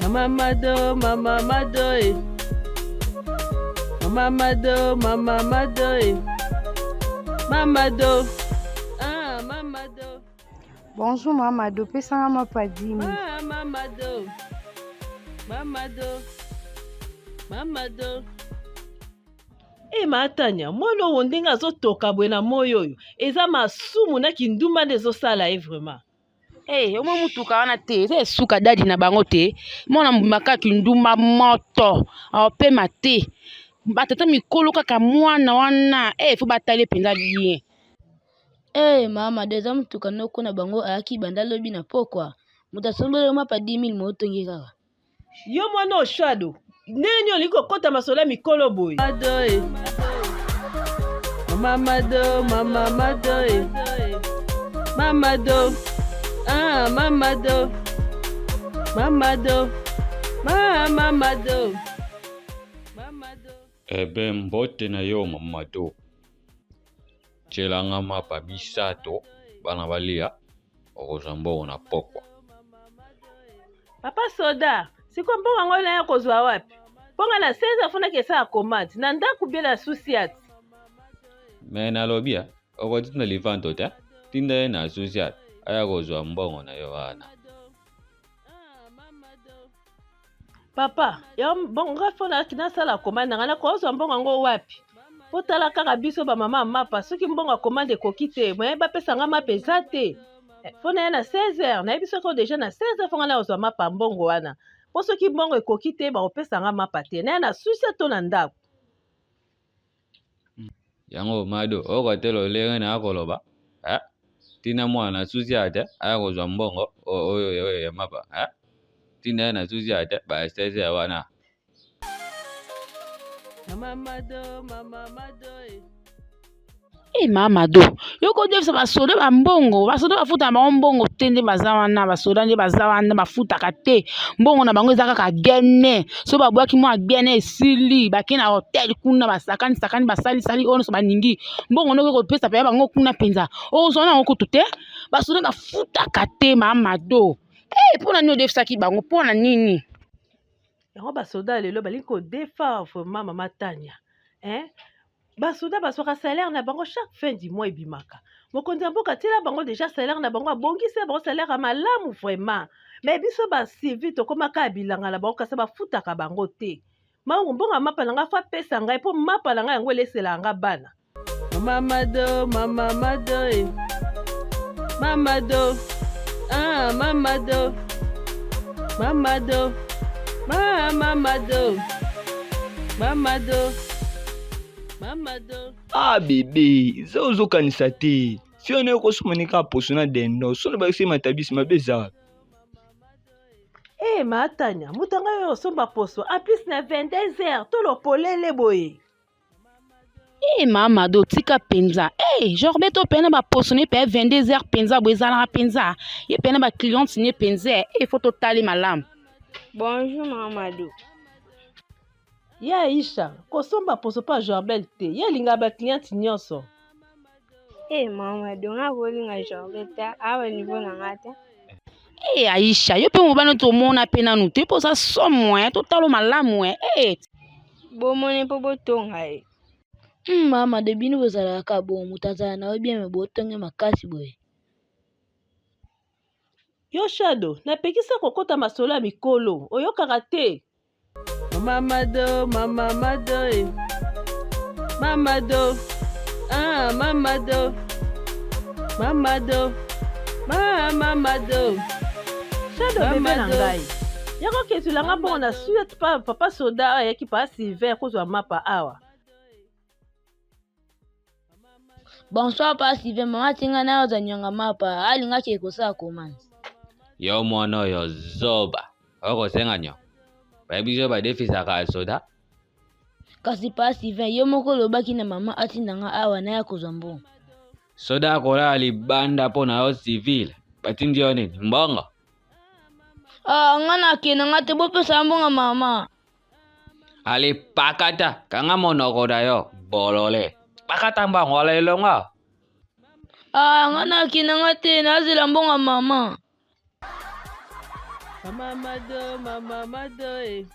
Mama Mado, Mama Mado, Mama Mado, Mama Mado, Mama Do. Ah, Mama Do. Bonjour Mamadou, pesa ma padimi. Ah, Mama Do. Mama Do. Mama Do. Matanya, mwana oyo ndenge azotoka bwe na moyo oyo eza masumu na kindumba nde ezosala ye vraiment. Omo mutuka wana te eza suka dadi na bango te mwana maka kindumba moto aopema te batata mikolo kaka mwana wana fo batale mpenza bien. Mama eza mutuka noko na bango ayaki banda lobi na pokwa moto asombeli mapa 10 000 mootongi kaka yo mwana oshado ndeni olingi kokota masola mikolo boye. Mama Do, Mama Mado, Mama Do. Ah, Mama Do. Mama Do. Mama Do. Mama Do. Mbote na yo Mama Do. Chelanga mapa bisato bana balia okozwa mbongo na pokwa. Papa Soda, siko mbongo ngo na ya kozwa wapi? Mbongo na 16 afuna kesa akomati na ndaku bila susiati. Me nalobia okotinda livanto te tinda na susiati aya kozwa mbongo na yo wana. Papa, yo mbongo afuna kina sala komanda ngana kozwa mbongo ngo wapi? Potala kaka biso ba mama mapa soki mbongo akomande kokite moye bapesa nga mapeza te. Fona ya na 16h na biso ko deja na 16h fonga na ozwa mapa mbongo wana. Po soki mbongo ekokite ba opesa nga mapa te na na susi to na ndako. Yango Mado okotelo lenge na akoloba tina mwana susi ate aya kozwa mbongo oyo ya mapa tina na susi ate ba 16h wana. Mama Mado, Mama Mado. Mamadou yoko devisa basoda bambongo basoda bafuta bango mbongo te nde baza wana basoda nde baza wana bafutaka te mbongo na bango eza kaka gene so babwaki mwa gene esili bake na hotel kuna basakani basali oyo nyonso baningi mbongo noko kopesa pe bango kuna mpenza ozwa nango kutu te basoda bafutaka te Mamadou mpona nini odefisaki bango mpona nini? Yango basoda lelo balingi kodefa vraiment Mama Tanya. Basoda baswaka salaire na bango chaque fin du mois ebimaka. Mokonzi mboka tila bango déjà salaire na bango abongisi bango salaire ya malamu vraiment. Mais biso ba civil to komaka bilanga na bango kasa bafutaka bango te. Mbongo mapa nanga fa pesa ngai po mapa nanga yango elesela nga bana. Mama Do, Mama Mado. Mama Do. Ah, Mama Do. Mama Do. Mama Do. Mama Do. Mama Do. Bebe, zozo kanisa te. Si on est kosumanika poso na dendo, sono ba isi matabisi mabeza. Matanya, mutanga yo somba poso, en plus na 22h, to lo polele boye. Mamadou tika penza. Genre beto pena ba poso ne pe 22h penza bwezala penza. Ye pena ba client ne penza, faut totali malam. Bonjour Mamadou. Ya Aisha, kosomba poso pa Jorbel te. Ye linga ba client nyonso. Mamadou nga bolinga Jorbel te awa niveau na ngata. Aisha, yo pe mobano to mona pena nu te posa somo totalo malamu Bomone po botonga Mama de bino bozala ka bo mutazala na bien me botonge makasi boye. Yo Shadow, napekisa kokota masolo ya mikolo. Oyokaka te. Mama Do, Mama Mado. Mama Do. Ah, Mama Do. Mama Do. Mama Do. Shadow bebe na ngai. Yako ketulanga bongo na suite pa Papa Soda ayaki pa Sylvain kozwa mapa awa. Bonsoir pa Sylvain, mama tinga na oza nyanga mapa alinga ke kosa commande. Yo mwana oyo zoba okosenga nyo bayebiso badefisaka soda Kasi pa Sylvain yo moko lobaki na mama atindanga awa na ya kozwa mbongo. soda akola libanda mpo na yo civile batindi yo nini mbongo? Nga na kena nga te bopesa mbongo mama. Alipakata kanga monoko na yo bolole pakata mbongo lelo nga. Nga na kena nga te nazela mbongo mama. Mama Mado, Mama Mado, eh.